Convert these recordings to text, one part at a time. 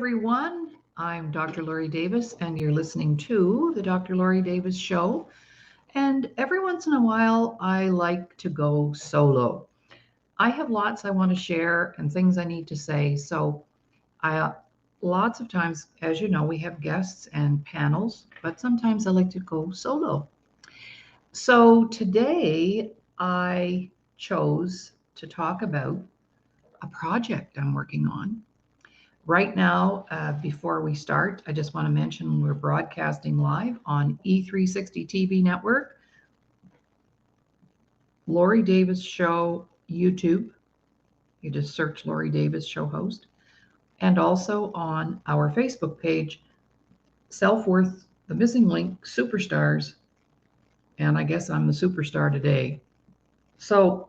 everyone. I'm Dr. Laurie Davis, and you're listening to the Dr. Laurie Davis Show. And every once in a while, I like to go solo. I have lots I want to share and things I need to say. So, I lots of times, as you know, we have guests and panels, but sometimes I like to go solo. So, today I chose to talk about a project I'm working on. Right now, before we start, I just want to mention we're broadcasting live on E360 TV network, Laurie Davis Show YouTube. You just search Laurie Davis Show host, and also on our Facebook page, Self Worth, the Missing Link, Superstars, and I guess I'm the superstar today. So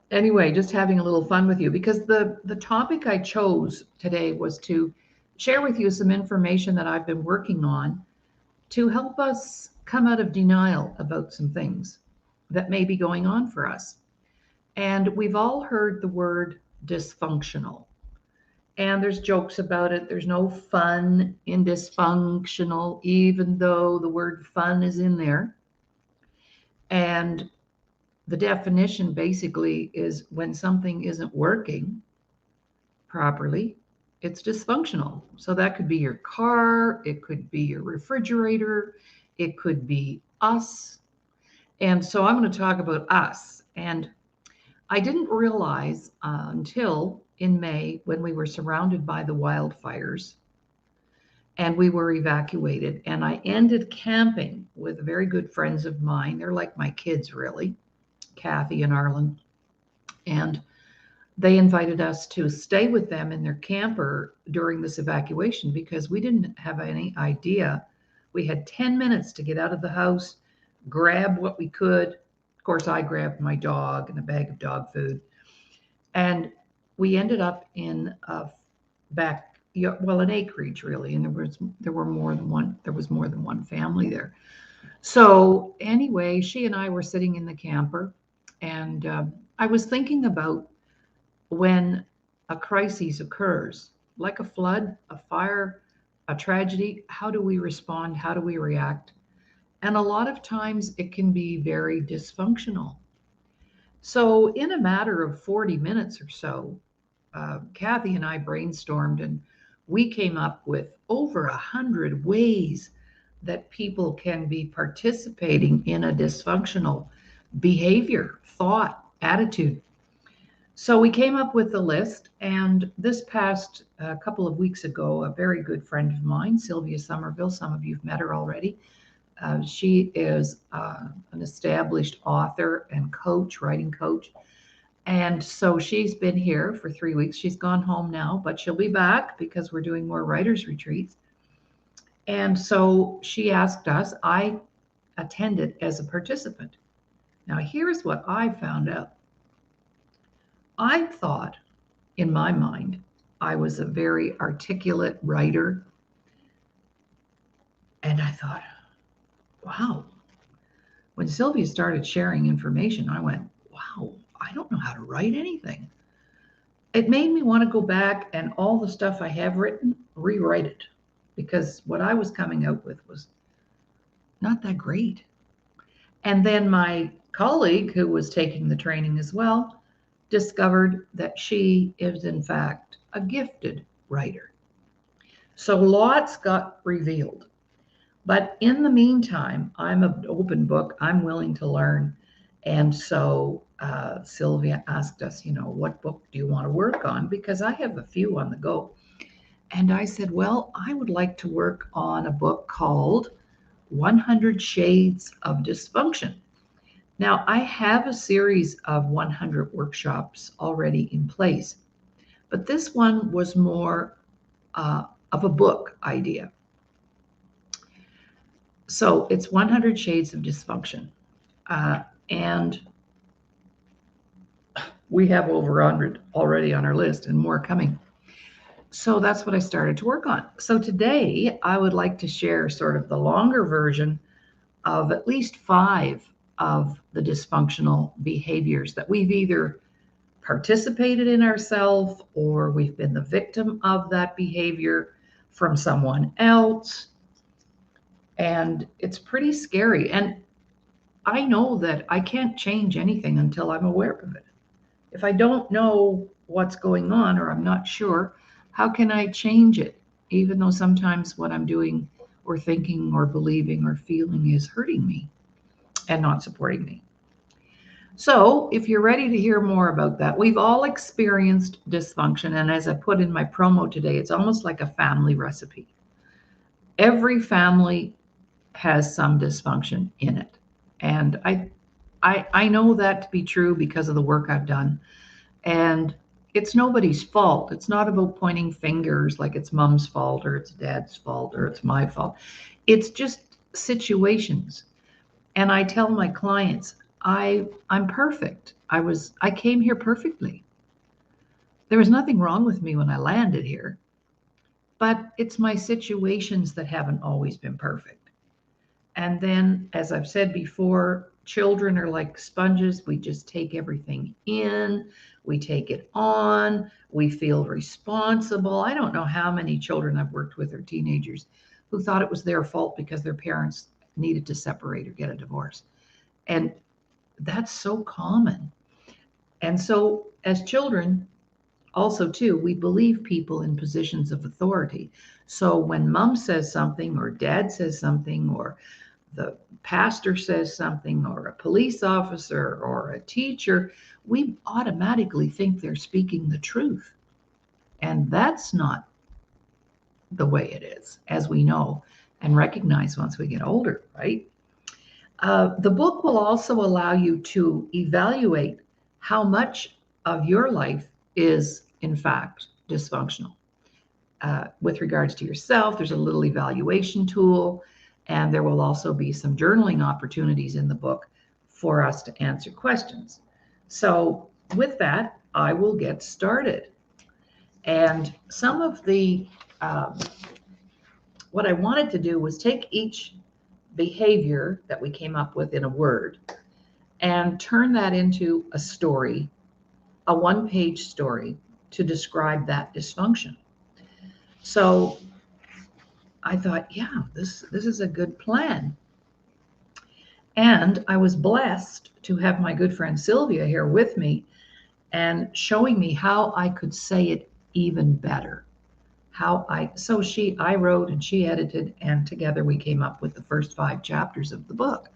anyway, just having a little fun with you because the topic I chose today was to share with you some information that I've been working on to help us come out of denial about some things that may be going on for us. And we've all heard the word dysfunctional. And there's jokes about it. There's no fun in dysfunctional, even though the word fun is in there. And the definition basically is when something isn't working properly, it's dysfunctional. So that could be your car, it could be your refrigerator, it could be us. And so I'm going to talk about us. And I didn't realize until in May when we were surrounded by the wildfires and we were evacuated. And I ended camping with very good friends of mine. They're like my kids, really, Kathy and Arlen. And they invited us to stay with them in their camper during this evacuation because we didn't have any idea. We had 10 minutes to get out of the house, grab what we could. Of course, I grabbed my dog and a bag of dog food. And we ended up in a an acreage really, and there was more than one family there. So anyway, she and I were sitting in the camper, and I was thinking about when a crisis occurs, like a flood, a fire, a tragedy, how do we respond? How do we react? And a lot of times it can be very dysfunctional. So, in a matter of 40 minutes or so, Kathy and I brainstormed and we came up with over 100 ways that people can be participating in a dysfunctional behavior, thought, attitude. So we came up with the list, and this past couple of weeks ago, a very good friend of mine, Sylvia Somerville, some of you've met her already. She is an established author and coach, writing coach. And so she's been here for 3 weeks. She's gone home now, but she'll be back because we're doing more writers' retreats. And so she asked us, I attended as a participant. Now, here's what I found out. I thought in my mind, I was a very articulate writer. And I thought, wow. When Sylvia started sharing information, I went, wow, I don't know how to write anything. It made me want to go back and all the stuff I have written, rewrite it, because what I was coming out with was not that great. And then my colleague, who was taking the training as well, discovered that she is, in fact, a gifted writer. So lots got revealed. But in the meantime, I'm an open book. I'm willing to learn. And so Sylvia asked us, what book do you want to work on? Because I have a few on the go. And I said, well, I would like to work on a book called 100 Shades of Dysfunction. Now, I have a series of 100 workshops already in place, but this one was more of a book idea. So it's 100 Shades of Dysfunction. And we have over 100 already on our list and more coming. So that's what I started to work on. So today I would like to share sort of the longer version of at least 5 of the dysfunctional behaviors that we've either participated in ourselves, or we've been the victim of that behavior from someone else. And it's pretty scary. And I know that I can't change anything until I'm aware of it. If I don't know what's going on or I'm not sure, how can I change it? Even though sometimes what I'm doing or thinking or believing or feeling is hurting me and not supporting me. So, if you're ready to hear more about that, we've all experienced dysfunction. And as I put in my promo today, it's almost like a family recipe. Every family has some dysfunction in it. And I know that to be true because of the work I've done. And it's nobody's fault. It's not about pointing fingers like it's mom's fault or it's dad's fault or it's my fault. It's just situations. And I tell my clients, I'm perfect. I came here perfectly. There was nothing wrong with me when I landed here, but it's my situations that haven't always been perfect. And then, as I've said before, children are like sponges. We just take everything in, we take it on, we feel responsible. I don't know how many children I've worked with or teenagers who thought it was their fault because their parents needed to separate or get a divorce. And that's so common. And so, as children, also too, we believe people in positions of authority. So when mom says something or dad says something or the pastor says something or a police officer or a teacher, we automatically think they're speaking the truth. And that's not the way it is, as we know and recognize once we get older, right? The book will also allow you to evaluate how much of your life is, in fact, dysfunctional. With regards to yourself, there's a little evaluation tool, and there will also be some journaling opportunities in the book for us to answer questions. So, with that, I will get started. And some of the what I wanted to do was take each behavior that we came up with in a word and turn that into a story, a one-page story to describe that dysfunction. So I thought, yeah, this is a good plan. And I was blessed to have my good friend Sylvia here with me and showing me how I could say it even better. I wrote and she edited, and together we came up with the first 5 chapters of the book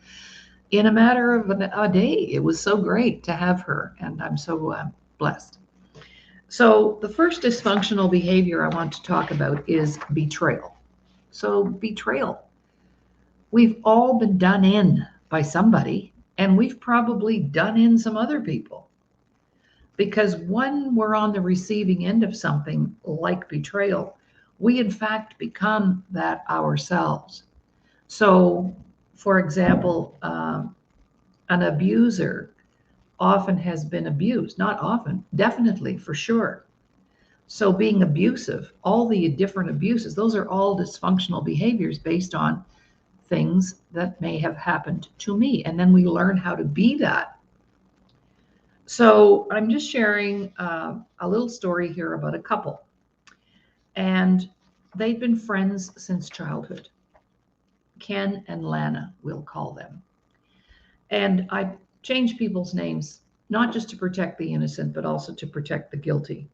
in a matter of a day. It was so great to have her, and I'm so blessed. So the first dysfunctional behavior I want to talk about is betrayal. So betrayal. We've all been done in by somebody, and we've probably done in some other people. Because when we're on the receiving end of something like betrayal, we in fact become that ourselves. So, for example, an abuser often has been abused, not often, definitely, for sure. So, being abusive, all the different abuses, those are all dysfunctional behaviors based on things that may have happened to me. And then we learn how to be that. So I'm just sharing a little story here about a couple. And they've been friends since childhood. Ken and Lana, we'll call them. And I change people's names, not just to protect the innocent, but also to protect the guilty.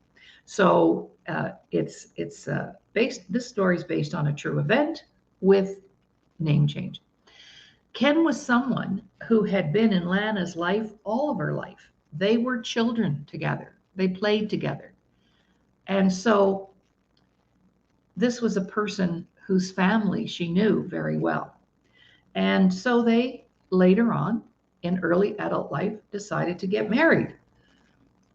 So it's based. This story is based on a true event with name change. Ken was someone who had been in Lana's life all of her life. They were children together. They played together. And so this was a person whose family she knew very well. And so they later on in early adult life decided to get married.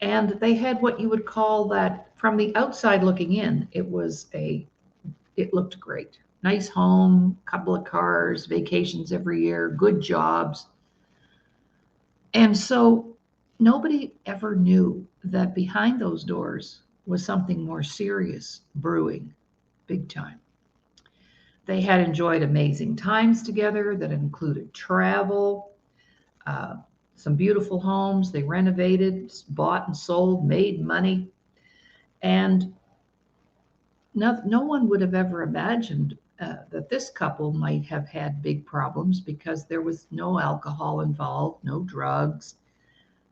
And they had what you would call that from the outside looking in, it looked great. Nice home, couple of cars, vacations every year, good jobs. And so nobody ever knew that behind those doors was something more serious brewing, big time. They had enjoyed amazing times together that included travel, uh, some beautiful homes. They renovated, bought and sold, made money. And no one would have ever imagined that this couple might have had big problems because there was no alcohol involved, no drugs.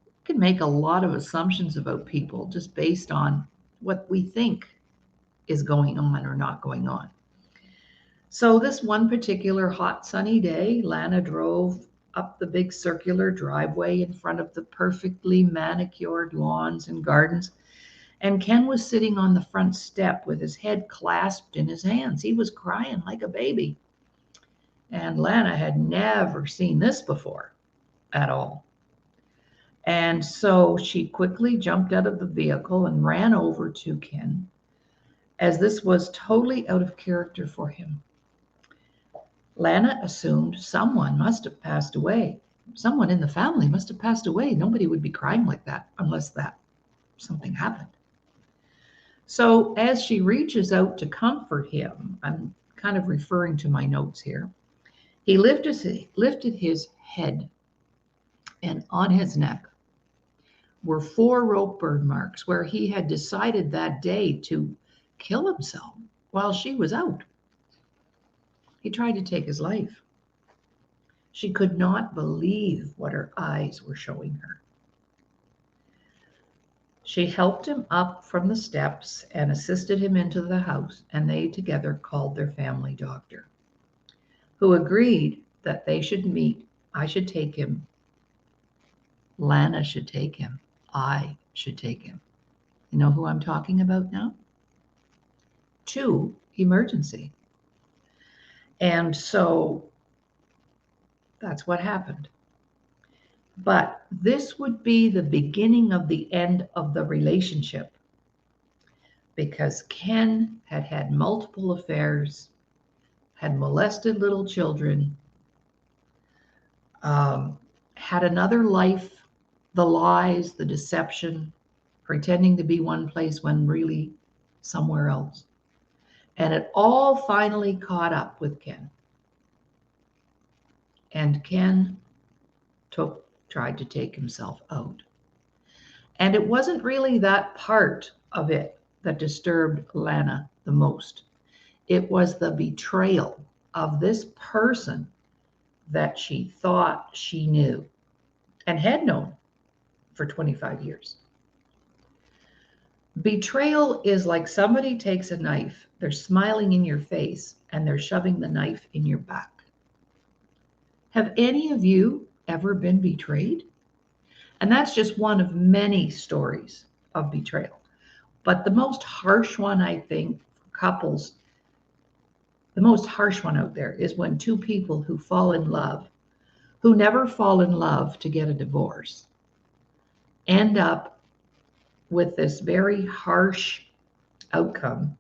You can make a lot of assumptions about people just based on what we think is going on or not going on. So, this one particular hot sunny day, Lana drove up the big circular driveway in front of the perfectly manicured lawns and gardens. And Ken was sitting on the front step with his head clasped in his hands. He was crying like a baby. And Lana had never seen this before at all. And so she quickly jumped out of the vehicle and ran over to Ken, as this was totally out of character for him. Lana assumed someone must have passed away. Someone in the family must have passed away. Nobody would be crying like that unless that something happened. So as she reaches out to comfort him, I'm kind of referring to my notes here. He lifted his head, and on his neck were 4 rope burn marks where he had decided that day to kill himself while she was out. He tried to take his life. She could not believe what her eyes were showing her. She helped him up from the steps and assisted him into the house, and they together called their family doctor, who agreed that they should meet. I should take him. Lana should take him. I should take him. You know who I'm talking about now? To emergency. And so that's what happened. But this would be the beginning of the end of the relationship, because Ken had had multiple affairs, had molested little children, had another life, the lies, the deception, pretending to be one place when really somewhere else. And it all finally caught up with Ken. And Ken tried to take himself out. And it wasn't really that part of it that disturbed Lana the most. It was the betrayal of this person that she thought she knew and had known for 25 years. Betrayal is like somebody takes a knife, they're smiling in your face, and they're shoving the knife in your back. Have any of you ever been betrayed? And that's just one of many stories of betrayal. But the most harsh one, I think, for couples, the most harsh one out there is when two people who fall in love, who never fall in love to get a divorce, end up with this very harsh outcome.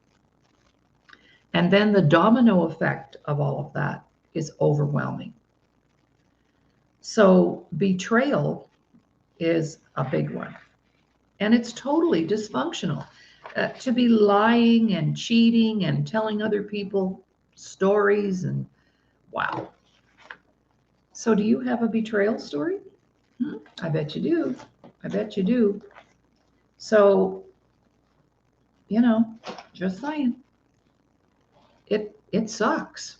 And then the domino effect of all of that is overwhelming. So betrayal is a big one. And it's totally dysfunctional. To be lying and cheating and telling other people stories, and wow. So do you have a betrayal story? I bet you do. I bet you do. So, just saying. It sucks.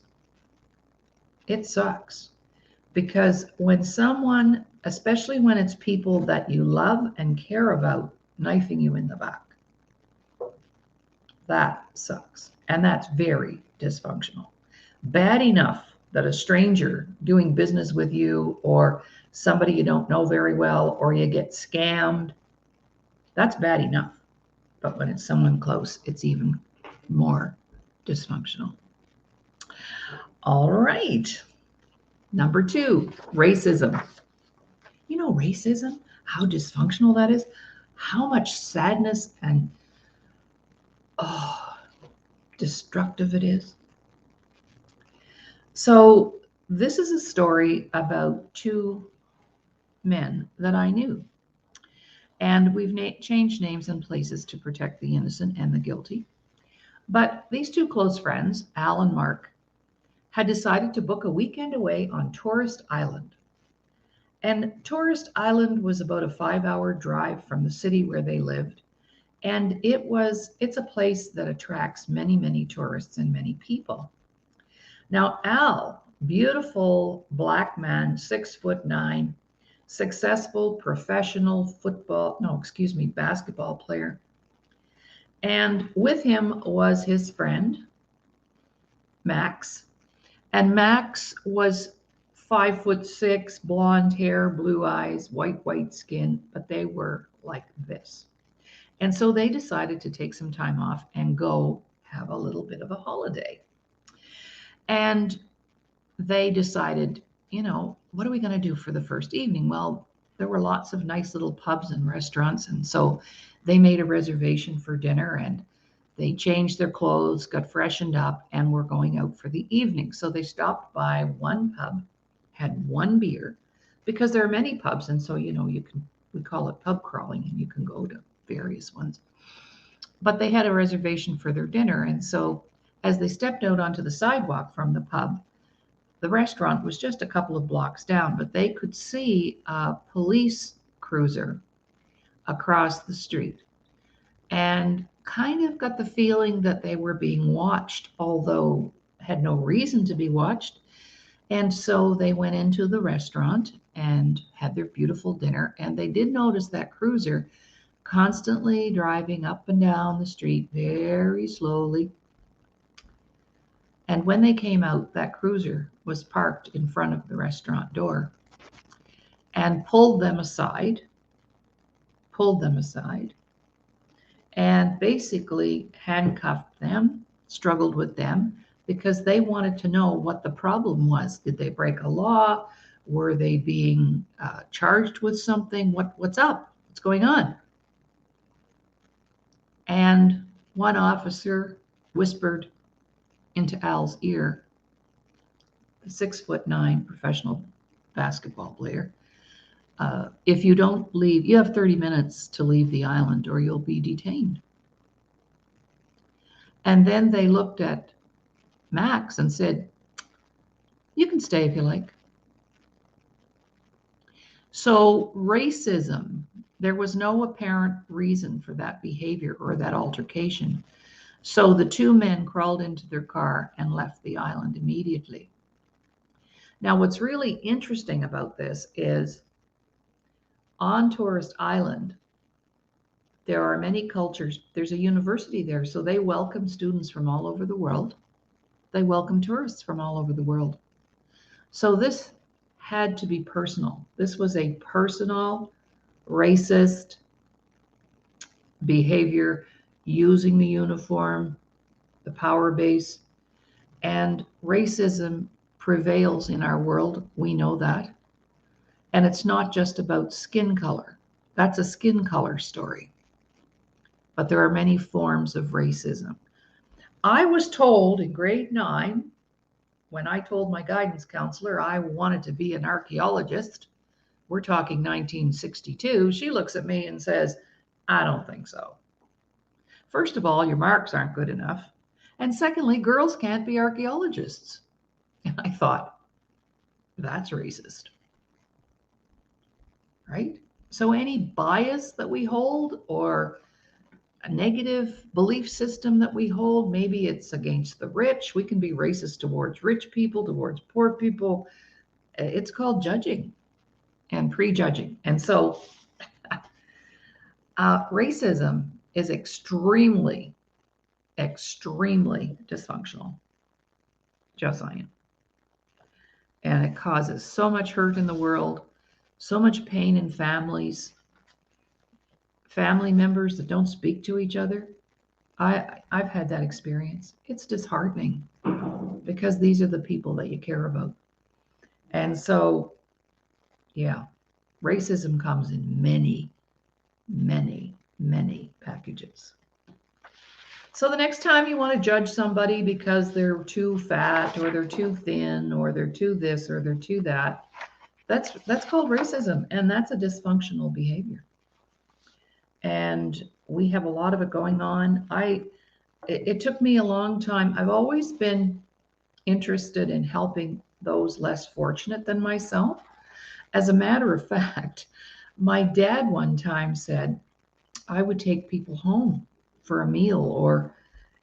It sucks. Because when someone, especially when it's people that you love and care about, knifing you in the back, that sucks. And that's very dysfunctional. Bad enough that a stranger doing business with you, or somebody you don't know very well, or you get scammed, that's bad enough. But when it's someone close, it's even more dysfunctional. All right. Number 2, racism. You know, racism, how dysfunctional that is, how much sadness and destructive it is. So this is a story about 2 men that I knew. And we've changed names and places to protect the innocent and the guilty. But these 2 close friends, Al and Mark, had decided to book a weekend away on Tourist Island. And Tourist Island was about a 5-hour drive from the city where they lived. And it's a place that attracts many, many tourists and many people. Now, Al, beautiful black man, 6'9", successful professional basketball player. And with him was his friend, Max. And Max was 5'6", blonde hair, blue eyes, white skin, but they were like this. And so they decided to take some time off and go have a little bit of a holiday. And they decided, what are we going to do for the first evening? Well, there were lots of nice little pubs and restaurants. And so they made a reservation for dinner and they changed their clothes, got freshened up, and were going out for the evening. So they stopped by one pub, had one beer, because there are many pubs. And so, we call it pub crawling, and you can go to various ones. But they had a reservation for their dinner. And so as they stepped out onto the sidewalk from the pub, the restaurant was just a couple of blocks down, but they could see a police cruiser across the street and kind of got the feeling that they were being watched, although had no reason to be watched. And so they went into the restaurant and had their beautiful dinner. And they did notice that cruiser constantly driving up and down the street very slowly. And when they came out, that cruiser was parked in front of the restaurant door and pulled them aside, and basically handcuffed them, struggled with them, because they wanted to know what the problem was. Did they break a law? Were they being charged with something? What's up? What's going on? And one officer whispered into Al's ear, the 6'9" professional basketball player, if you don't leave, you have 30 minutes to leave the island or you'll be detained. And then they looked at Max and said, you can stay if you like. So racism, there was no apparent reason for that behavior or that altercation. So the two men crawled into their car and left the island immediately. Now, what's really interesting about this is on Tourist Island, there are many cultures. There's a university there, so they welcome students from all over the world. They welcome tourists from all over the world. So this had to be personal. This was a personal, racist behavior using the uniform, the power base, and racism prevails in our world. We know that. And it's not just about skin color. That's a skin color story. But there are many forms of racism. I was told in grade 9, when I told my guidance counselor I wanted to be an archaeologist, we're talking 1962, she looks at me and says, I don't think so. First of all, your marks aren't good enough. And secondly, girls can't be archaeologists. And I thought, that's racist. Right? So any bias that we hold or a negative belief system that we hold, maybe it's against the rich. We can be racist towards rich people, towards poor people. It's called judging and prejudging. And so racism is extremely, extremely dysfunctional. Just saying. And it causes so much hurt in the world, so much pain in families, family members that don't speak to each other. I've had that experience. It's disheartening because these are the people that you care about. And so, yeah, racism comes in many, many, many packages. So the next time you want to judge somebody because they're too fat or they're too thin or they're too this or they're too that, that's called racism, and that's a dysfunctional behavior. And we have a lot of it going on. It took me a long time. I've always been interested in helping those less fortunate than myself. As a matter of fact, my dad one time said I would take people home for a meal,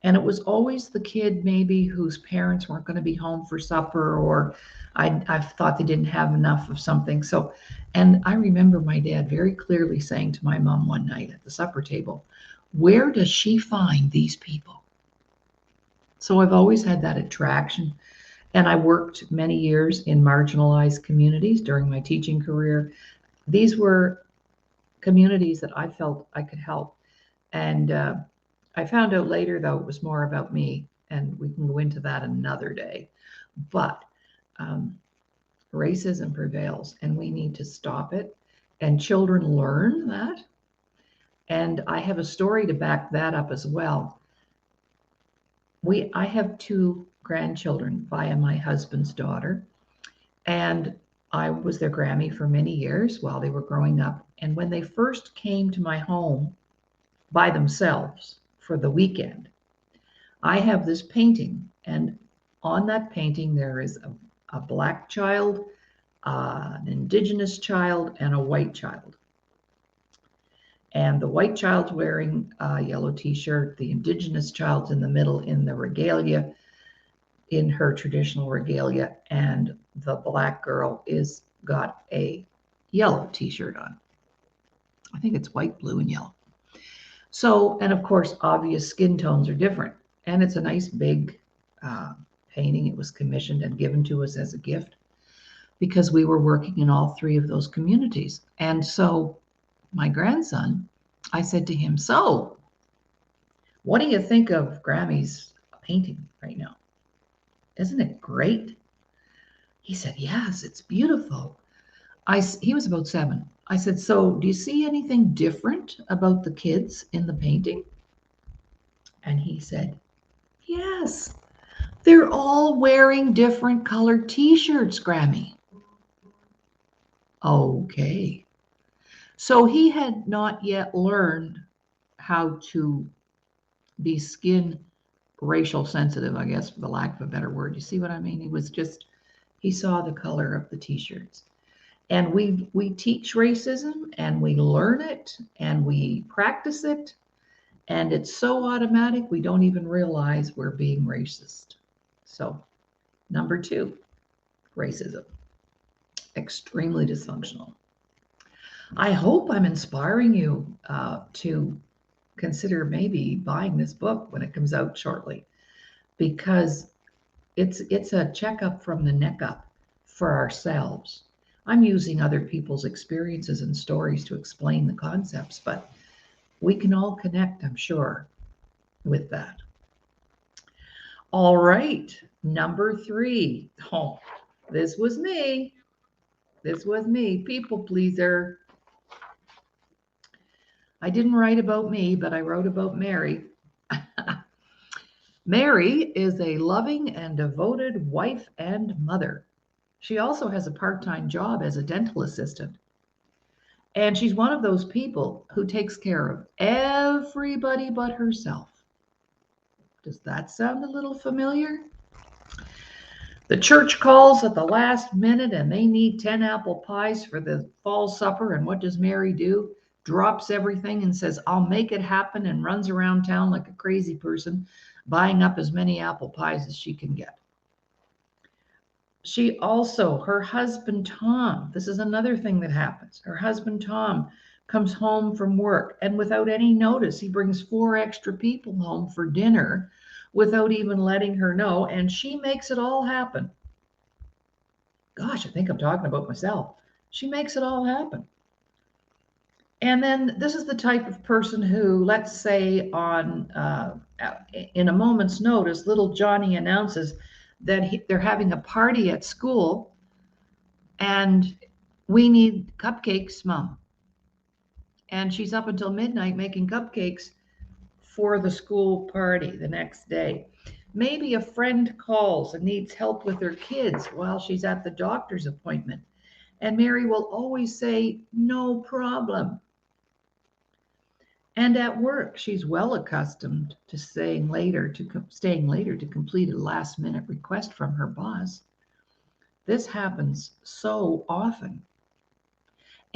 and it was always the kid maybe whose parents weren't going to be home for supper, or I thought they didn't have enough of something. So, and I remember my dad very clearly saying to my mom one night at the supper table, where does she find these people? So I've always had that attraction. And I worked many years in marginalized communities during my teaching career. These were communities that I felt I could help. And I found out later, though, it was more about me, and we can go into that another day. But um, racism prevails, and we need to stop it. And children learn that. And I have a story to back that up as well. I have two grandchildren via my husband's daughter, and I was their Grammy for many years while they were growing up. And when they first came to my home by themselves for the weekend, I have this painting, and on that painting there is a black child, an indigenous child, and a white child. And the white child's wearing a yellow t-shirt, the indigenous child's in the middle in the regalia, in her traditional regalia, and the black girl is got a yellow t-shirt on. I think it's white, blue, and yellow. So, and of course, obvious skin tones are different. And it's a nice big painting. It was commissioned and given to us as a gift because we were working in all three of those communities. And so my grandson, I said to him, so what do you think of Grammy's painting right now? Isn't it great? He said, yes, it's beautiful. He was about 7. I said, so do you see anything different about the kids in the painting? And he said, yes, they're all wearing different colored t-shirts, Grammy. Okay. So he had not yet learned how to be skin racial sensitive, I guess, for the lack of a better word. You see what I mean? He saw the color of the t-shirts. And we teach racism, and we learn it, and we practice it, and it's so automatic we don't even realize we're being racist. So, number 2, racism. Extremely dysfunctional. I hope I'm inspiring you to consider maybe buying this book when it comes out shortly, because it's a checkup from the neck up for ourselves. I'm using other people's experiences and stories to explain the concepts, but we can all connect, I'm sure, with that. All right, number 3. Oh, this was me. This was me, people pleaser. I didn't write about me, but I wrote about Mary. Mary is a loving and devoted wife and mother. She also has a part-time job as a dental assistant. And she's one of those people who takes care of everybody but herself. Does that sound a little familiar? The church calls at the last minute and they need 10 apple pies for the fall supper. And what does Mary do? Drops everything and says, I'll make it happen, and runs around town like a crazy person, buying up as many apple pies as she can get. She also, her husband, Tom, this is another thing that happens. Her husband, Tom, comes home from work, and without any notice, he brings 4 extra people home for dinner without even letting her know, and she makes it all happen. Gosh, I think I'm talking about myself. She makes it all happen. And then this is the type of person who, let's say in a moment's notice, little Johnny announces that they're having a party at school and we need cupcakes, Mom. And she's up until midnight making cupcakes for the school party the next day. Maybe a friend calls and needs help with her kids while she's at the doctor's appointment. And Mary will always say, no problem. And at work, she's well accustomed to staying later to complete a last-minute request from her boss. This happens so often.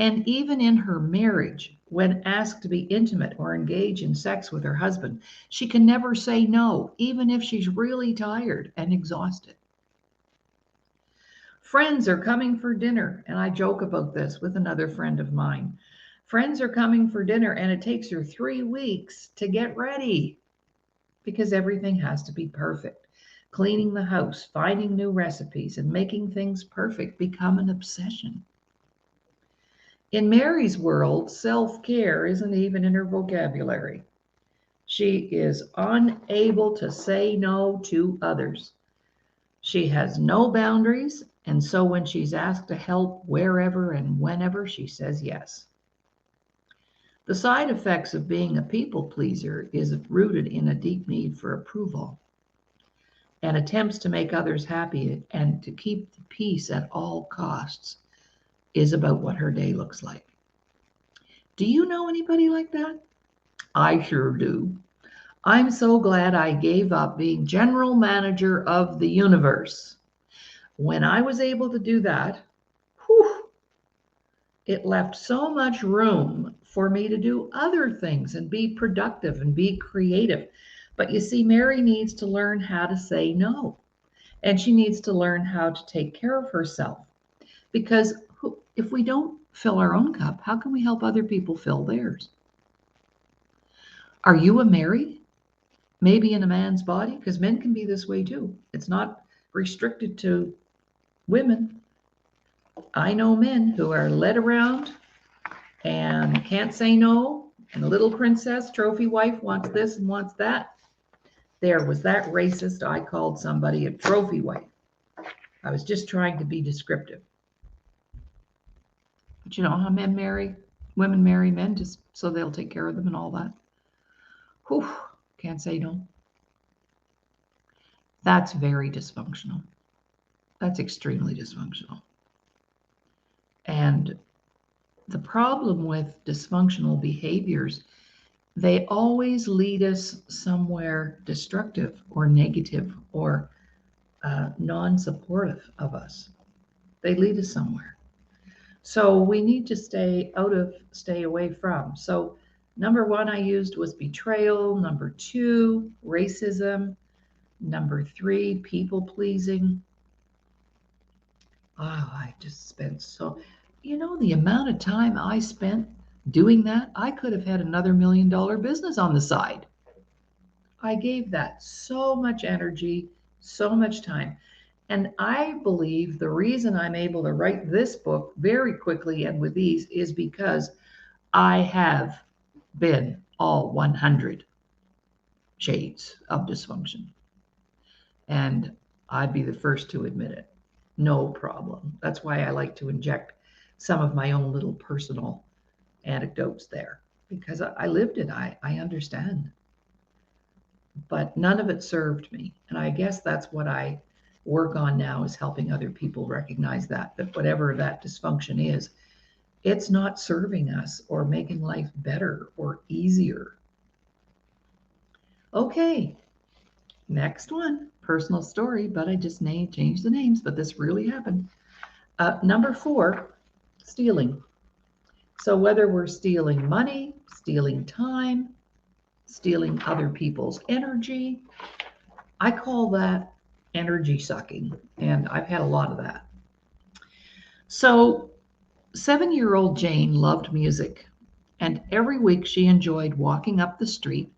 And even in her marriage, when asked to be intimate or engage in sex with her husband, she can never say no, even if she's really tired and exhausted. Friends are coming for dinner, and I joke about this with another friend of mine. Friends are coming for dinner, and it takes her 3 weeks to get ready because everything has to be perfect. Cleaning the house, finding new recipes, and making things perfect become an obsession. In Mary's world, self care isn't even in her vocabulary. She is unable to say no to others. She has no boundaries, and so when she's asked to help wherever and whenever, she says yes. The side effects of being a people pleaser is rooted in a deep need for approval and attempts to make others happy and to keep the peace at all costs is about what her day looks like. Do you know anybody like that? I sure do. I'm so glad I gave up being general manager of the universe. When I was able to do that, whew, it left so much room for me to do other things and be productive and be creative. But you see, Mary needs to learn how to say no, and she needs to learn how to take care of herself. Because if we don't fill our own cup, how can we help other people fill theirs? Are you a Mary? Maybe in a man's body? Because men can be this way too. It's not restricted to women. I know men who are led around and can't say no. And the little princess, trophy wife, wants this and wants that. There was that racist. I called somebody a trophy wife. I was just trying to be descriptive. But you know how women marry men just so they'll take care of them and all that. Whew, can't say no. That's very dysfunctional. That's extremely dysfunctional. And the problem with dysfunctional behaviors, they always lead us somewhere destructive or negative or non-supportive of us. They lead us somewhere. So we need to stay away from. So number one I used was betrayal. Number two, racism. Number three, people pleasing. Oh, I just spent the amount of time I spent doing that, I could have had another $1 million business on the side. I gave that so much energy, so much time. And I believe the reason I'm able to write this book very quickly and with ease is because I have been all 100 shades of dysfunction. And I'd be the first to admit it. No problem. That's why I like to inject some of my own little personal anecdotes there because I lived it. I understand. But none of it served me. And I guess that's what I work on now is helping other people recognize that whatever that dysfunction is, it's not serving us or making life better or easier. Okay, next one, personal story, but I just changed the names, but this really happened. Number 4, stealing. So whether we're stealing money, stealing time, stealing other people's energy, I call that energy sucking, and I've had a lot of that. So 7-year-old Jane loved music, and every week she enjoyed walking up the street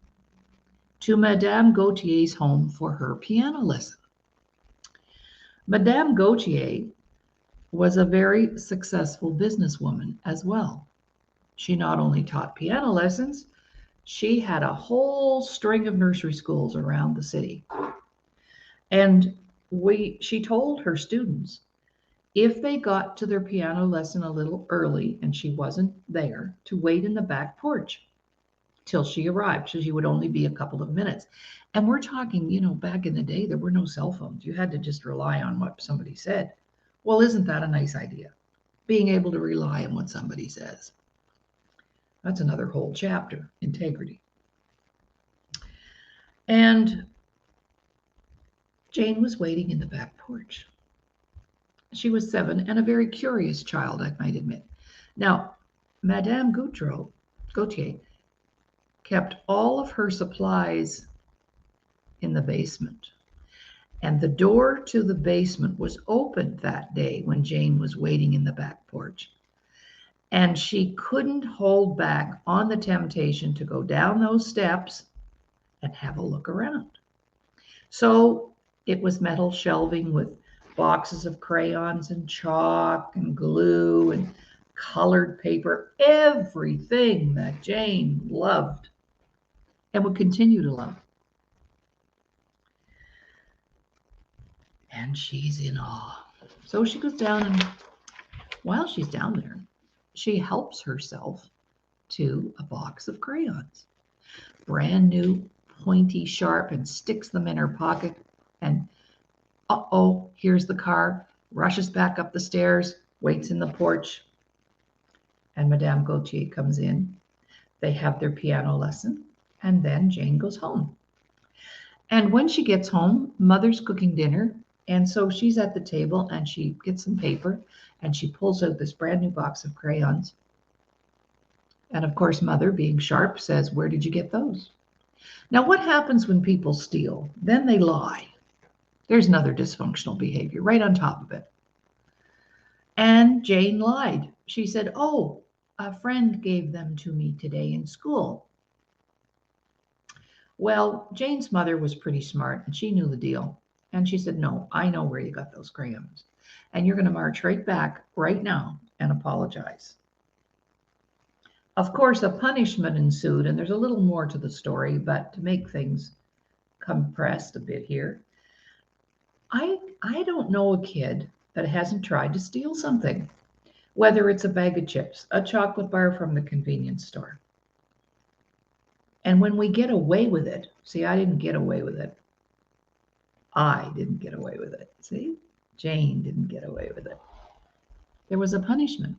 to Madame Gautier's home for her piano lesson. Madame Gautier was a very successful businesswoman as well. She not only taught piano lessons, she had a whole string of nursery schools around the city. And she told her students if they got to their piano lesson a little early and she wasn't there, to wait in the back porch till she arrived. So she would only be a couple of minutes. And we're talking, back in the day, there were no cell phones. You had to just rely on what somebody said. Well, isn't that a nice idea? Being able to rely on what somebody says. That's another whole chapter, integrity. And Jane was waiting in the back porch. She was 7 and a very curious child, I might admit. Now, Madame Gautier kept all of her supplies in the basement. And the door to the basement was opened that day when Jane was waiting in the back porch. And she couldn't hold back on the temptation to go down those steps and have a look around. So it was metal shelving with boxes of crayons and chalk and glue and colored paper, everything that Jane loved and would continue to love. And she's in awe. So she goes down, and while she's down there, she helps herself to a box of crayons, brand new, pointy, sharp, and sticks them in her pocket. And uh-oh, here's the car, rushes back up the stairs, waits in the porch, and Madame Gautier comes in. They have their piano lesson, and then Jane goes home. And when she gets home, Mother's cooking dinner, and so she's at the table, and she gets some paper, and she pulls out this brand new box of crayons. And of course, Mother, being sharp, says, "Where did you get those?" Now, what happens when people steal? Then they lie. There's another dysfunctional behavior right on top of it. And Jane lied. She said, "Oh, a friend gave them to me today in school." Well, Jane's mother was pretty smart, and she knew the deal. And she said, "No, I know where you got those crayons. And you're going to march right back right now and apologize." Of course, a punishment ensued, and there's a little more to the story, but to make things compressed a bit here, I don't know a kid that hasn't tried to steal something, whether it's a bag of chips, a chocolate bar from the convenience store. And when we get away with it, see, I didn't get away with it. I didn't get away with it. See, Jane didn't get away with it. There was a punishment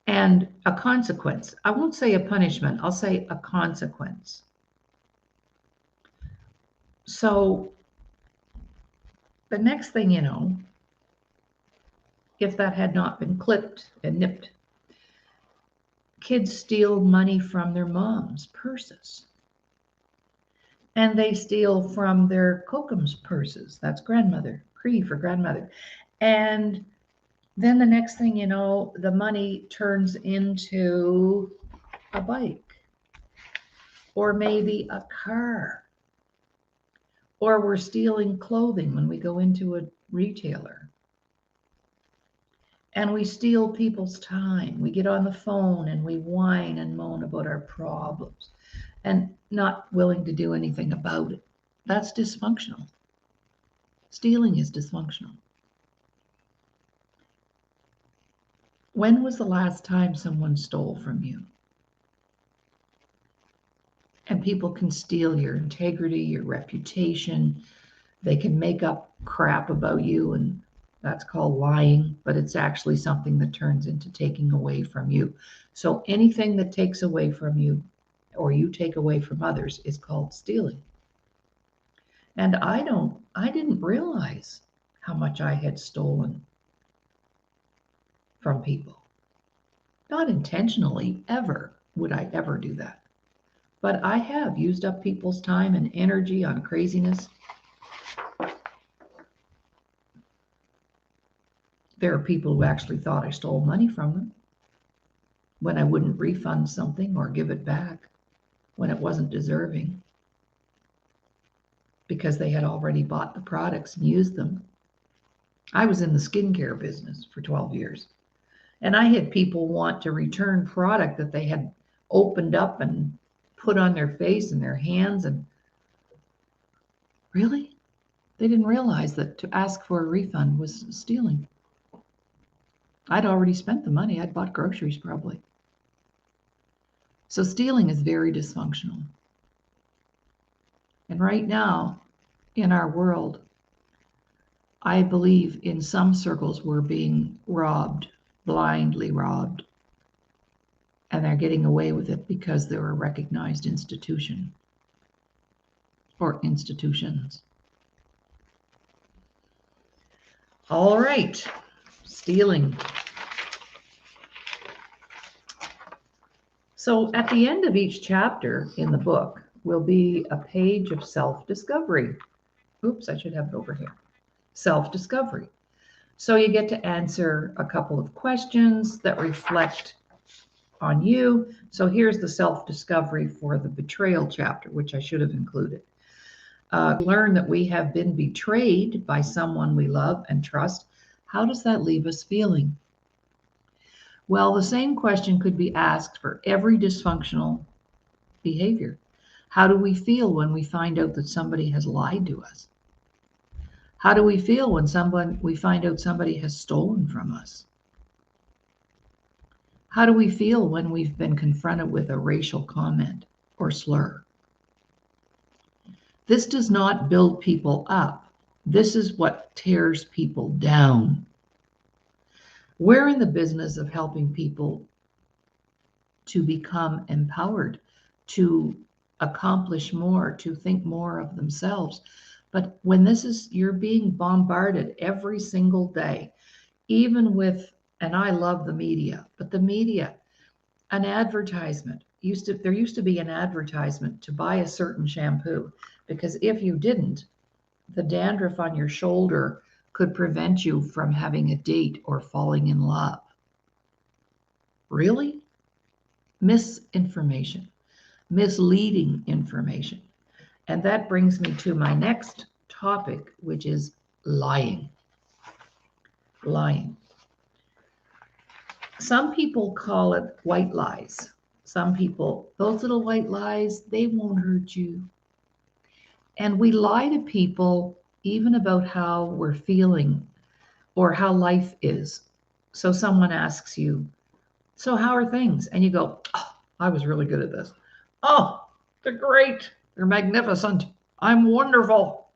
and a consequence. I won't say a punishment, I'll say a consequence. So the next thing you know, if that had not been clipped and nipped, kids steal money from their moms' purses. And they steal from their Kokum's purses. That's grandmother, Cree for grandmother. And then the next thing you know, the money turns into a bike, or maybe a car, or we're stealing clothing when we go into a retailer. And we steal people's time. We get on the phone and we whine and moan about our problems and not willing to do anything about it. That's dysfunctional. Stealing is dysfunctional. When was the last time someone stole from you? And people can steal your integrity, your reputation. They can make up crap about you, and that's called lying, but it's actually something that turns into taking away from you. So anything that takes away from you or you take away from others is called stealing. And I didn't realize how much I had stolen from people. Not intentionally, ever would I ever do that. But I have used up people's time and energy on craziness. There are people who actually thought I stole money from them when I wouldn't refund something or give it back when it wasn't deserving, because they had already bought the products and used them. I was in the skincare business for 12 years, and I had people want to return product that they had opened up and put on their face and their hands, and really? They didn't realize that to ask for a refund was stealing. I'd already spent the money. I'd bought groceries probably. So stealing is very dysfunctional. And right now, in our world, I believe in some circles we're being robbed, blindly robbed. And they're getting away with it because they're a recognized institution or institutions. All right, stealing. So at the end of each chapter in the book will be a page of self-discovery. Oops, I should have it over here. Self-discovery. So you get to answer a couple of questions that reflect on you. So here's the self-discovery for the betrayal chapter, which I should have included. Learn that we have been betrayed by someone we love and trust. How does that leave us feeling? Well, the same question could be asked for every dysfunctional behavior. How do we feel when we find out that somebody has lied to us? How do we feel when we find out somebody has stolen from us? How do we feel when we've been confronted with a racial comment or slur? This does not build people up. This is what tears people down. We're in the business of helping people to become empowered, to accomplish more, to think more of themselves. But when you're being bombarded every single day, even with, and I love the media, but the media, an advertisement there used to be an advertisement to buy a certain shampoo, because if you didn't, the dandruff on your shoulder could prevent you from having a date or falling in love. Really? Misinformation, misleading information. And that brings me to my next topic, which is lying. Lying. Some people call it white lies. Some people, those little white lies, they won't hurt you. And we lie to people even about how we're feeling or how life is. So someone asks you, so how are things? And you go, oh, I was really good at this. Oh, they're great. They're magnificent. I'm wonderful.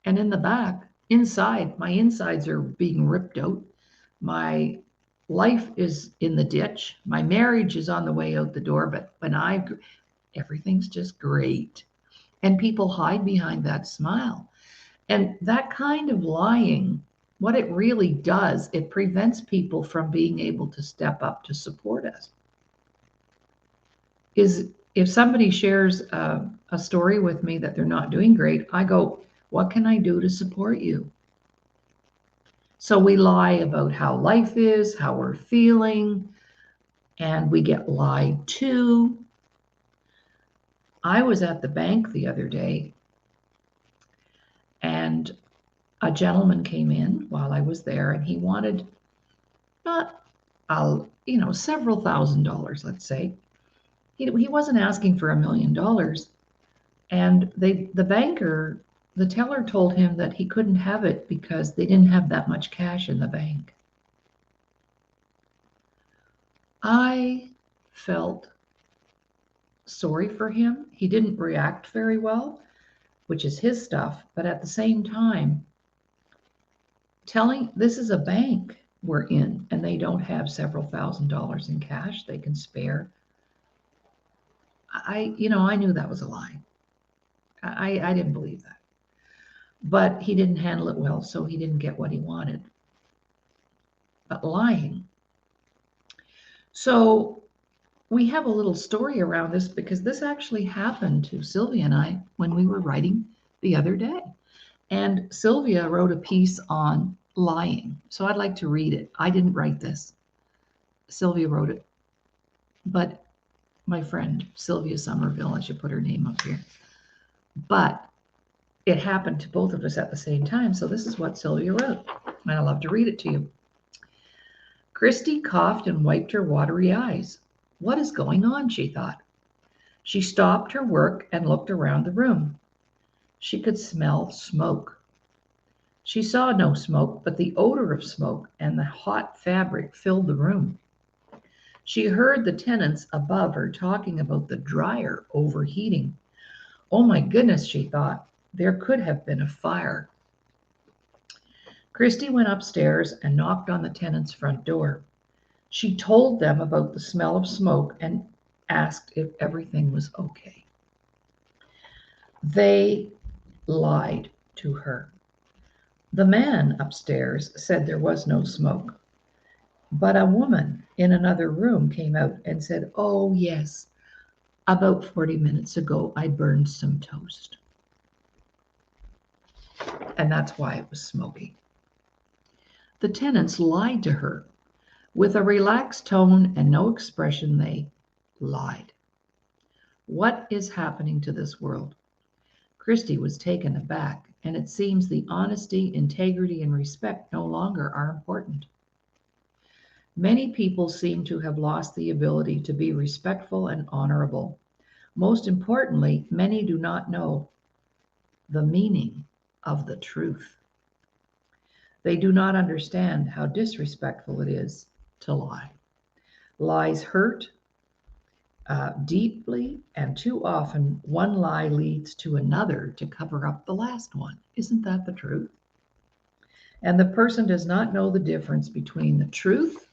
And in the back, inside, my insides are being ripped out. My life is in the ditch. My marriage is on the way out the door, but everything's just great. And people hide behind that smile. And that kind of lying, what it really does, it prevents people from being able to step up to support us. Is if somebody shares a story with me that they're not doing great, I go, what can I do to support you? So we lie about how life is, how we're feeling, and we get lied to. I was at the bank the other day, and a gentleman came in while I was there, and he wanted not, several $1,000s, let's say. He wasn't asking for $1 million, and the banker, the teller, told him that he couldn't have it because they didn't have that much cash in the bank. I felt sorry for him. He didn't react very well, which is his stuff, but at the same time, this is a bank we're in, and they don't have several $1,000s in cash they can spare. I knew that was a lie. I didn't believe that. But he didn't handle it well, so he didn't get what he wanted. But lying. So we have a little story around this because this actually happened to Sylvia and I when we were writing the other day. And Sylvia wrote a piece on lying. So I'd like to read it. I didn't write this. Sylvia wrote it. But my friend, Sylvia Somerville, I should put her name up here. But it happened to both of us at the same time. So this is what Sylvia wrote. And I love to read it to you. Christy coughed and wiped her watery eyes. What is going on, she thought. She stopped her work and looked around the room. She could smell smoke. She saw no smoke, but the odor of smoke and the hot fabric filled the room. She heard the tenants above her talking about the dryer overheating. Oh my goodness, she thought, there could have been a fire. Christy went upstairs and knocked on the tenants' front door. She told them about the smell of smoke and asked if everything was okay. They lied to her. The man upstairs said there was no smoke. But a woman in another room came out and said, "Oh, yes, about 40 minutes ago, I burned some toast." And that's why it was smoky. The tenants lied to her. With a relaxed tone and no expression, they lied. What is happening to this world? Christy was taken aback, and it seems the honesty, integrity, and respect no longer are important. Many people seem to have lost the ability to be respectful and honorable. Most importantly, many do not know the meaning of the truth. They do not understand how disrespectful it is to lie. Lies hurt deeply, and too often one lie leads to another to cover up the last one. Isn't that the truth? And the person does not know the difference between the truth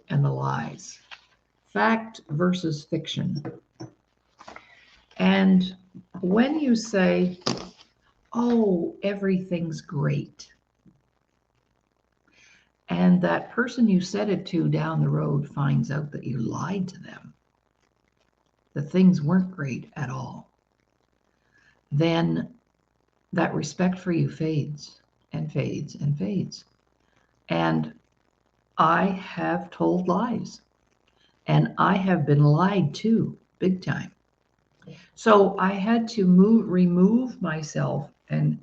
and the lies, fact versus fiction. And when you say, "Oh, everything's great," and that person you said it to down the road finds out that you lied to them, that things weren't great at all, then that respect for you fades and fades and fades. And I have told lies, and I have been lied to big time. So I had to remove myself and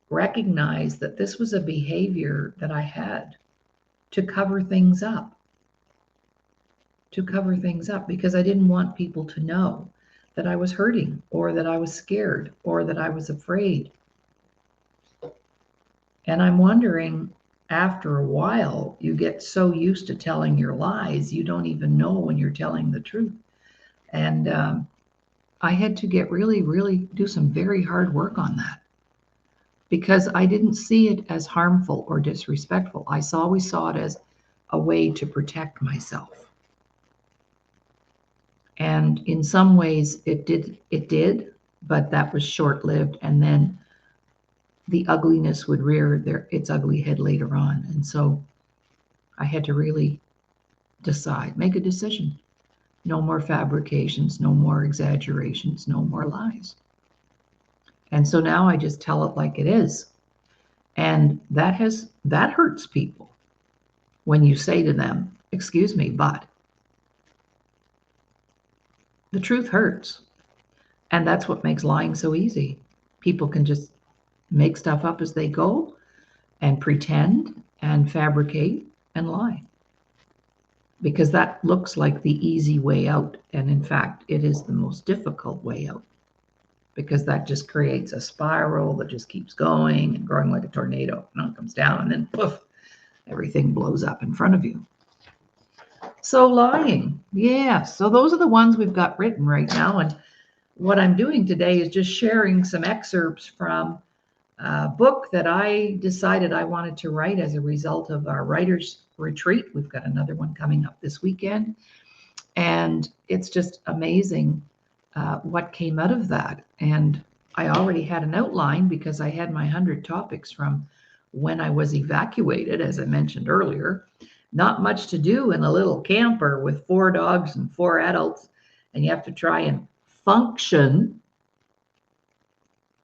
recognize that this was a behavior that I had to cover things up, because I didn't want people to know that I was hurting or that I was scared or that I was afraid. And I'm wondering, after a while, you get so used to telling your lies, you don't even know when you're telling the truth. And I had to get really, really do some very hard work on that, because I didn't see it as harmful or disrespectful. I always saw it as a way to protect myself. And in some ways it did, but that was short-lived. And then the ugliness would rear its ugly head later on. And so I had to really make a decision. No more fabrications, no more exaggerations, no more lies. And so now I just tell it like it is. And that hurts people when you say to them, "Excuse me, but." The truth hurts. And that's what makes lying so easy. People can just make stuff up as they go and pretend and fabricate and lie, because that looks like the easy way out. And in fact, it is the most difficult way out, because that just creates a spiral that just keeps going and growing like a tornado. And it comes down, and then poof, everything blows up in front of you. So lying, yeah. So those are the ones we've got written right now. And what I'm doing today is just sharing some excerpts from a book that I decided I wanted to write as a result of our writers retreat. We've got another one coming up this weekend. And it's just amazing what came out of that. And I already had an outline, because I had my 100 topics from when I was evacuated, as I mentioned earlier. Not much to do in a little camper with 4 dogs and 4 adults, and you have to try and function.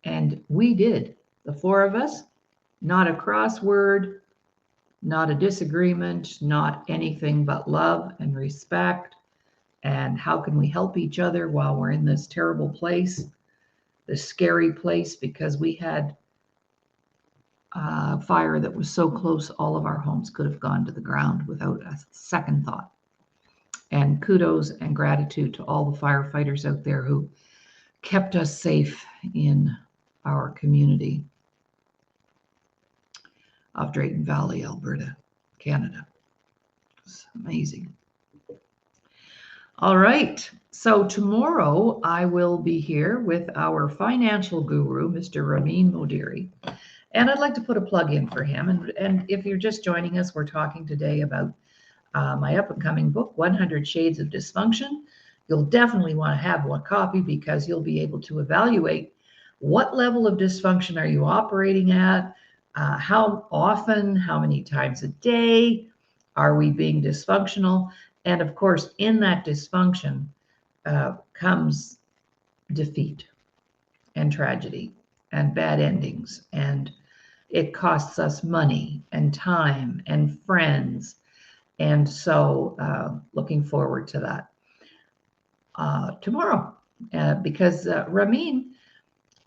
And we did, the 4 of us. Not a crossword, not a disagreement, not anything but love and respect. And how can we help each other while we're in this terrible place, this scary place, because we had a fire that was so close, all of our homes could have gone to the ground without a second thought. And kudos and gratitude to all the firefighters out there who kept us safe in our community of Drayton Valley, Alberta, Canada. It's amazing. All right. So tomorrow I will be here with our financial guru, Mr. Ramin Modiri. And I'd like to put a plug in for him. And if you're just joining us, we're talking today about my up-and-coming book, 100 Shades of Dysfunction. You'll definitely want to have one copy, because you'll be able to evaluate what level of dysfunction are you operating at, how often, how many times a day, Are we being dysfunctional? And of course, in that dysfunction comes defeat and tragedy and bad endings. And it costs us money and time and friends. And so looking forward to that tomorrow because Ramin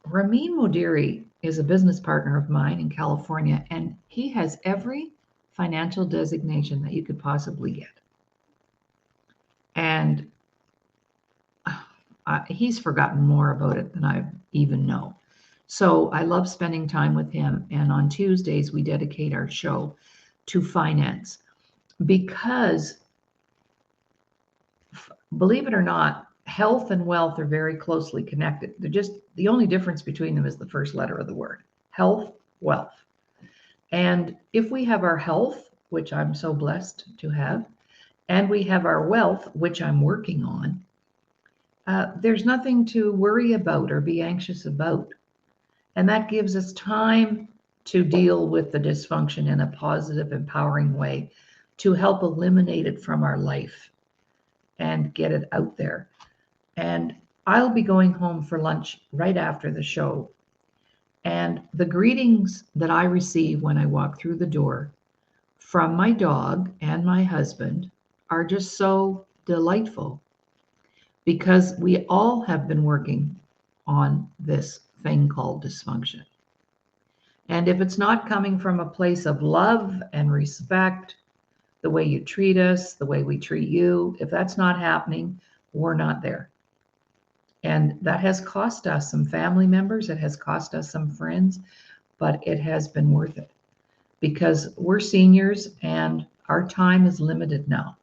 Modiri is a business partner of mine in California, and he has every financial designation that you could possibly get. And he's forgotten more about it than I even know. So I love spending time with him. And on Tuesdays, we dedicate our show to finance because, believe it or not, health and wealth are very closely connected. They're just the only difference between them is the first letter of the word: health, wealth. And if we have our health, which I'm so blessed to have, and we have our wealth, which I'm working on, there's nothing to worry about or be anxious about. And that gives us time to deal with the dysfunction in a positive, empowering way to help eliminate it from our life and get it out there. And I'll be going home for lunch right after the show. And the greetings that I receive when I walk through the door from my dog and my husband are just so delightful because we all have been working on this thing called dysfunction. And if it's not coming from a place of love and respect, the way you treat us, the way we treat you, if that's not happening, we're not there. And that has cost us some family members, it has cost us some friends, but it has been worth it because we're seniors and our time is limited now.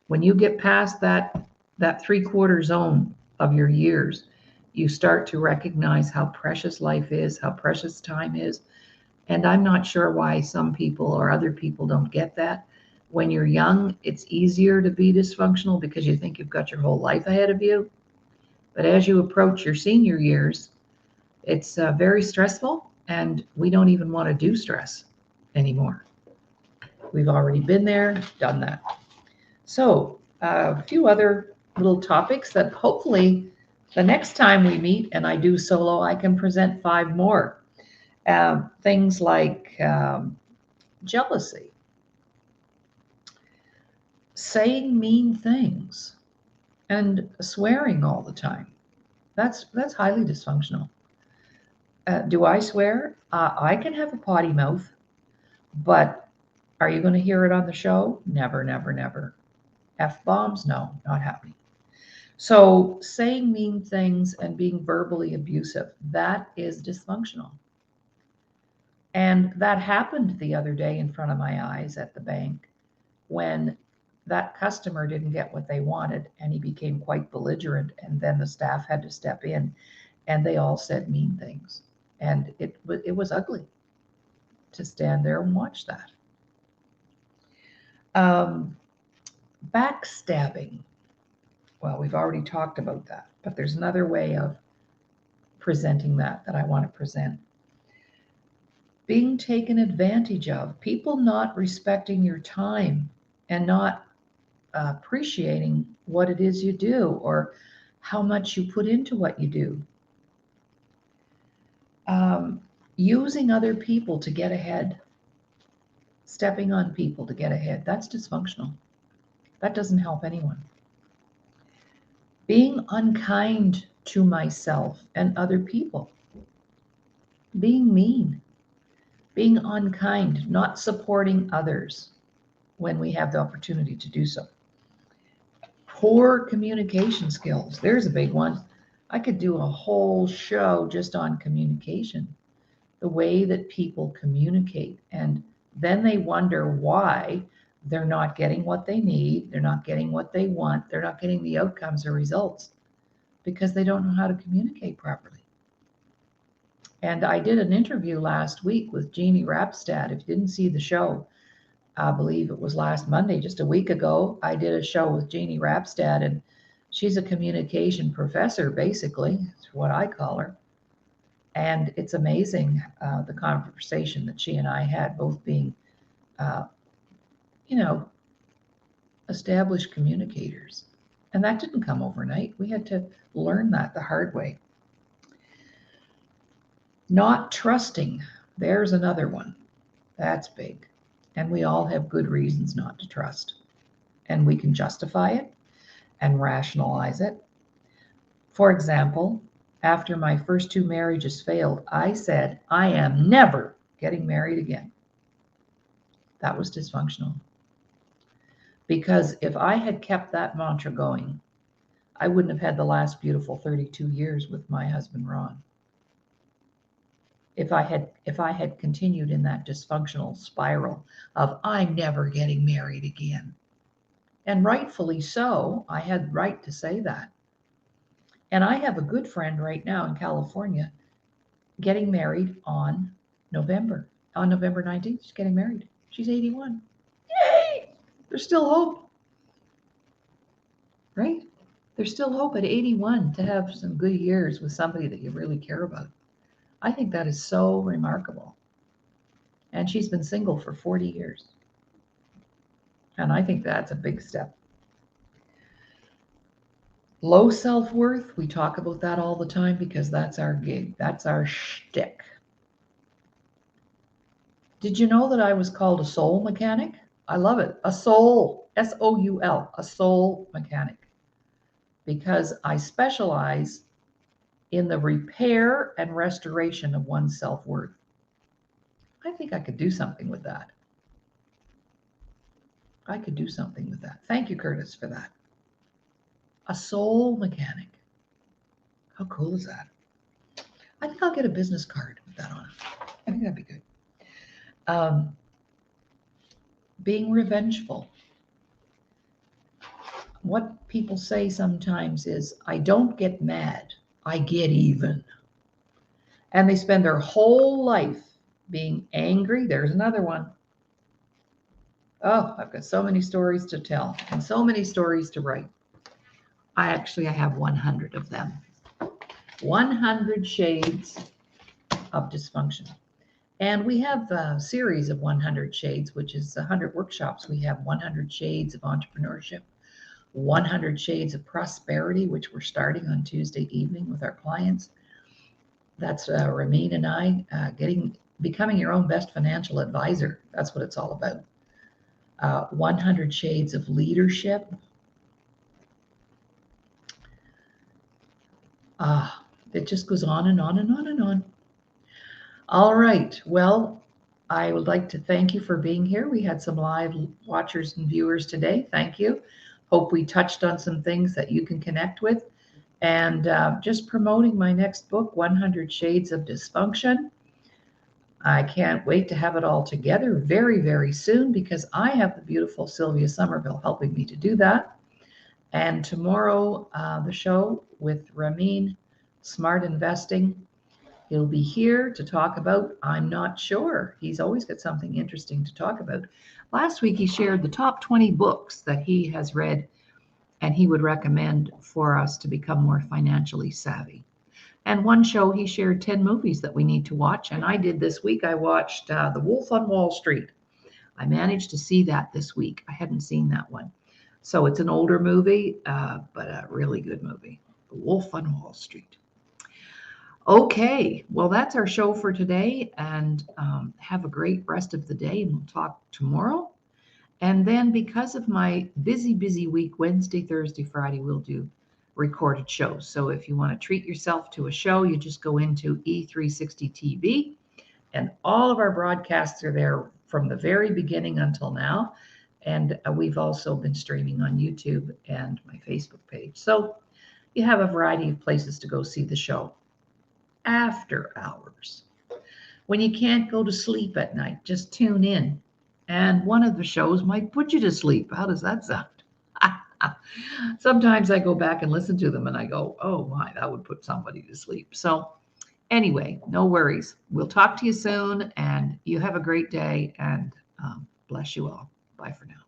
When you get past that 3/4 zone of your years, you start to recognize how precious life is, how precious time is. And I'm not sure why some people or other people don't get that. When you're young, it's easier to be dysfunctional because you think you've got your whole life ahead of you. But as you approach your senior years, it's very stressful, and we don't even want to do stress anymore. We've already been there, done that. So a few other little topics that hopefully the next time we meet and I do solo, I can present 5 more. Things like jealousy, saying mean things, and swearing all the time. That's highly dysfunctional. Do I swear? I can have a potty mouth, but are you going to hear it on the show? Never, never, never. F-bombs? No, not happening. So saying mean things and being verbally abusive, that is dysfunctional. And that happened the other day in front of my eyes at the bank when that customer didn't get what they wanted and he became quite belligerent, and then the staff had to step in and they all said mean things. And it was ugly to stand there and watch that. Backstabbing. Well, we've already talked about that, but there's another way of presenting that I want to present. Being taken advantage of, people not respecting your time and not appreciating what it is you do or how much you put into what you do. Using other people to get ahead, stepping on people to get ahead, that's dysfunctional. That doesn't help anyone. Being unkind to myself and other people, being mean, being unkind, not supporting others when we have the opportunity to do so. Poor communication skills, there's a big one. I could do a whole show just on communication, the way that people communicate, and then they wonder why they're not getting what they need, they're not getting what they want, they're not getting the outcomes or results because they don't know how to communicate properly. And I did an interview last week with Jeannie Rapstad. If you didn't see the show, I believe it was last Monday, just a week ago, I did a show with Jeannie Rapstad, and she's a communication professor, basically, is what I call her. And it's amazing the conversation that she and I had, both being you know, established communicators. And that didn't come overnight. We had to learn that the hard way. Not trusting. There's another one. That's big. And we all have good reasons not to trust. And we can justify it and rationalize it. For example, after my first 2 marriages failed, I said, I am never getting married again. That was dysfunctional. Because if I had kept that mantra going, I wouldn't have had the last beautiful 32 years with my husband, Ron. If I had continued in that dysfunctional spiral of I'm never getting married again. And rightfully so, I had right to say that. And I have a good friend right now in California getting married on November 19th. She's getting married. She's 81. Yay! There's still hope, right? There's still hope at 81 to have some good years with somebody that you really care about. I think that is so remarkable. And she's been single for 40 years. And I think that's a big step. Low self-worth, we talk about that all the time because that's our gig. That's our shtick. Did you know that I was called a soul mechanic? I love it. A soul, S-O-U-L, a soul mechanic. Because I specialize in the repair and restoration of one's self-worth. I think I could do something with that. I could do something with that. Thank you, Curtis, for that. A soul mechanic. How cool is that? I think I'll get a business card with that on it. I think that'd be good. Being revengeful. What people say sometimes is, I don't get mad, I get even. And they spend their whole life being angry. There's another one. Oh, I've got so many stories to tell and so many stories to write. I have 100 of them. 100 Shades of Dysfunction. And we have a series of 100 Shades, which is 100 workshops. We have 100 Shades of Entrepreneurship, 100 Shades of Prosperity, which we're starting on Tuesday evening with our clients. That's Ramin and I becoming your own best financial advisor. That's what it's all about. 100 Shades of Leadership. It just goes on and on and on and on. All right. Well, I would like to thank you for being here. We had some live watchers and viewers today. Thank you. Hope we touched on some things that you can connect with. And just promoting my next book, 100 Shades of Dysfunction. I can't wait to have it all together very, very soon because I have the beautiful Sylvia Somerville helping me to do that. And tomorrow, the show with Ramin, Smart Investing. He'll be here to talk about, I'm not sure. He's always got something interesting to talk about. Last week, he shared the top 20 books that he has read and he would recommend for us to become more financially savvy. And one show, he shared 10 movies that we need to watch. And I did this week. I watched The Wolf on Wall Street. I managed to see that this week. I hadn't seen that one. So it's an older movie, but a really good movie. The Wolf on Wall Street. Okay, well, that's our show for today. And have a great rest of the day. And we'll talk tomorrow. And then because of my busy week, Wednesday, Thursday, Friday, we'll do recorded shows. So if you want to treat yourself to a show, you just go into E360 TV. And all of our broadcasts are there from the very beginning until now. And we've also been streaming on YouTube and my Facebook page. So you have a variety of places to go see the show. After hours, when you can't go to sleep at night, just tune in. And one of the shows might put you to sleep. How does that sound? Sometimes I go back and listen to them and I go, oh my, that would put somebody to sleep. So anyway, no worries. We'll talk to you soon and you have a great day and bless you all. Bye for now.